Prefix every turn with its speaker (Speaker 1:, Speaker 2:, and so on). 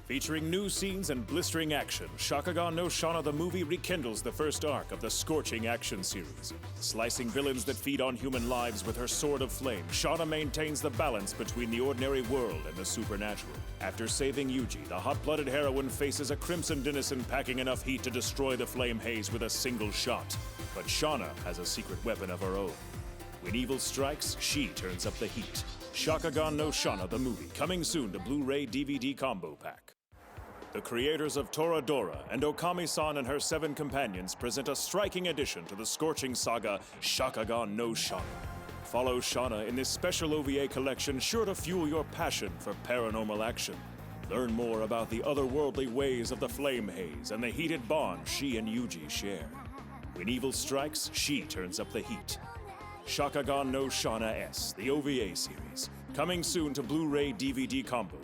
Speaker 1: Featuring new scenes and blistering action, Shakugan no Shana the movie rekindles the first arc of the scorching action series. Slicing villains that feed on human lives with her sword of flame, Shana maintains the balance between the ordinary world and the supernatural. After saving Yuji, the hot-blooded heroine faces a crimson denizen packing enough heat to destroy the flame haze with a single shot. But Shana has a secret weapon of her own. When evil strikes, she turns up the heat. Shakugan no Shana the movie, coming soon to Blu-ray DVD combo pack. The creators of Toradora and Okami-san and her 7 companions present a striking addition to the scorching saga Shakugan no Shana. Follow Shana in this special OVA collection sure to fuel your passion for paranormal action. Learn more about the otherworldly ways of the flame haze and the heated bond she and Yuji share. When evil strikes, she turns up the heat. Shakugan no Shana S, the OVA series, coming soon to Blu-ray DVD combo